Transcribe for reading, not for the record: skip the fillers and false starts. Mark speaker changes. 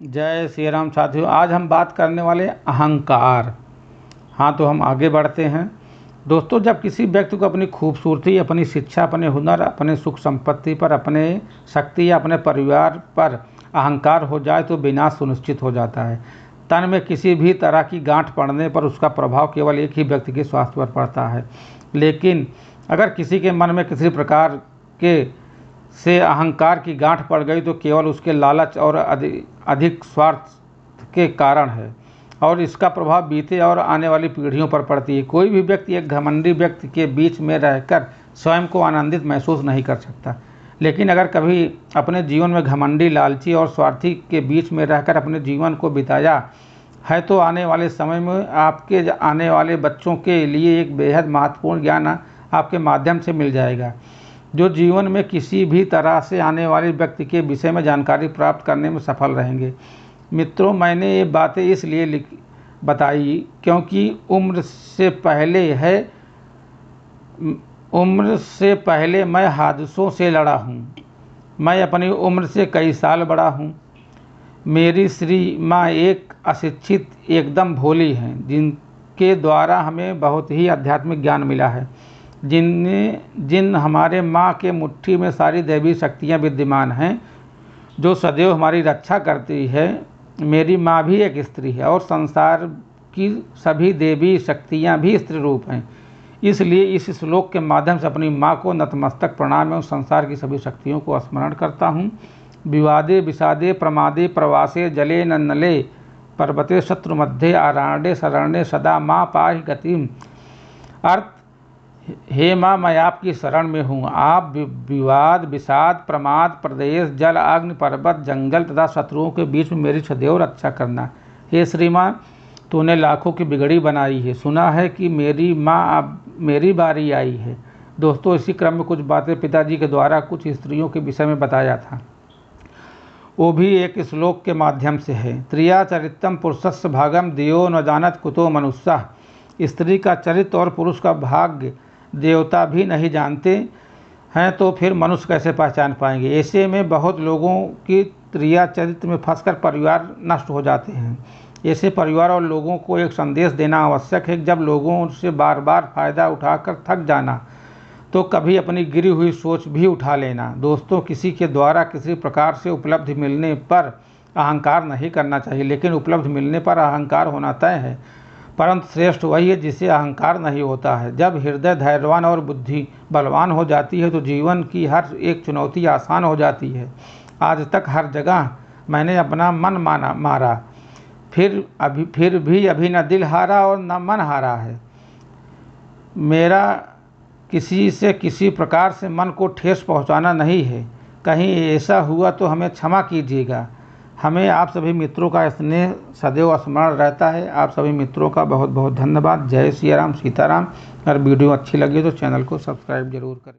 Speaker 1: जय श्री राम साथियों, आज हम बात करने वाले अहंकार। हाँ, तो हम आगे बढ़ते हैं। दोस्तों, जब किसी व्यक्ति को अपनी खूबसूरती, अपनी शिक्षा, अपने हुनर, अपने सुख संपत्ति पर, अपने शक्ति या अपने परिवार पर अहंकार हो जाए तो विनाश सुनिश्चित हो जाता है। तन में किसी भी तरह की गांठ पड़ने पर उसका प्रभाव केवल एक ही व्यक्ति के स्वास्थ्य पर पड़ता है। लेकिन अगर किसी के मन में किसी प्रकार के से अहंकार की गांठ पड़ गई तो केवल उसके लालच और अधिक स्वार्थ के कारण है, और इसका प्रभाव बीते और आने वाली पीढ़ियों पर पड़ती है। कोई भी व्यक्ति एक घमंडी व्यक्ति के बीच में रहकर स्वयं को आनंदित महसूस नहीं कर सकता, लेकिन अगर कभी अपने जीवन में घमंडी, लालची और स्वार्थी के बीच में रहकर अपने जीवन को बिताया है तो आने वाले समय में आपके आने वाले बच्चों के लिए एक बेहद महत्वपूर्ण ज्ञान आपके माध्यम से मिल जाएगा, जो जीवन में किसी भी तरह से आने वाले व्यक्ति के विषय में जानकारी प्राप्त करने में सफल रहेंगे। मित्रों, मैंने ये बातें इसलिए बताई क्योंकि उम्र से पहले मैं हादसों से लड़ा हूँ। मैं अपनी उम्र से कई साल बड़ा हूँ। मेरी श्री माँ एक अशिक्षित, एकदम भोली हैं, जिनके द्वारा हमें बहुत ही आध्यात्मिक ज्ञान मिला है। जिन हमारे माँ के मुट्ठी में सारी दैवी शक्तियाँ विद्यमान हैं, जो सदैव हमारी रक्षा करती है। मेरी माँ भी एक स्त्री है और संसार की सभी देवी शक्तियाँ भी स्त्री रूप हैं। इसलिए इस श्लोक के माध्यम से अपनी माँ को नतमस्तक प्रणाम एवं संसार की सभी शक्तियों को स्मरण करता हूँ। विवादे विषादे प्रमादे प्रवासे जले नन्नले पर्वते शत्रु मध्य आरण्ये शरण्ये सदा माँ पाहि गतिम। अर्थ: हे माँ, मैं आपकी शरण में हूँ। आप विवाद, विषाद, प्रमाद, प्रदेश, जल, अग्नि, पर्वत, जंगल तथा शत्रुओं के बीच में मेरी सदैव रक्षा करना। हे श्री माँ, तूने लाखों की बिगड़ी बनाई है। सुना है कि मेरी माँ अब मेरी बारी आई है। दोस्तों, इसी क्रम में कुछ बातें पिताजी के द्वारा कुछ स्त्रियों के विषय में बताया था, वो भी एक श्लोक के माध्यम से है। त्रिया चरित्रम पुरुषस्य भागम दियो न जानत कुतो मनुष्यः। स्त्री का चरित्र और पुरुष का भाग्य देवता भी नहीं जानते हैं, तो फिर मनुष्य कैसे पहचान पाएंगे। ऐसे में बहुत लोगों की त्रिया चरित्र में फंसकर परिवार नष्ट हो जाते हैं। ऐसे परिवार और लोगों को एक संदेश देना आवश्यक है। जब लोगों से बार बार फायदा उठाकर थक जाना तो कभी अपनी गिरी हुई सोच भी उठा लेना। दोस्तों, किसी के द्वारा किसी प्रकार से उपलब्धि मिलने पर अहंकार नहीं करना चाहिए, लेकिन उपलब्धि मिलने पर अहंकार होना तय है। परंतु श्रेष्ठ वही है जिसे अहंकार नहीं होता है। जब हृदय धैर्यवान और बुद्धि बलवान हो जाती है तो जीवन की हर एक चुनौती आसान हो जाती है। आज तक हर जगह मैंने अपना मन मारा, फिर भी अभी न दिल हारा और न मन हारा है। मेरा किसी से किसी प्रकार से मन को ठेस पहुंचाना नहीं है। कहीं ऐसा हुआ तो हमें क्षमा कीजिएगा। हमें आप सभी मित्रों का स्नेह सदैव स्मरण रहता है। आप सभी मित्रों का बहुत बहुत धन्यवाद। जय श्री राम, सीताराम। अगर वीडियो अच्छी लगी तो चैनल को सब्सक्राइब जरूर करें।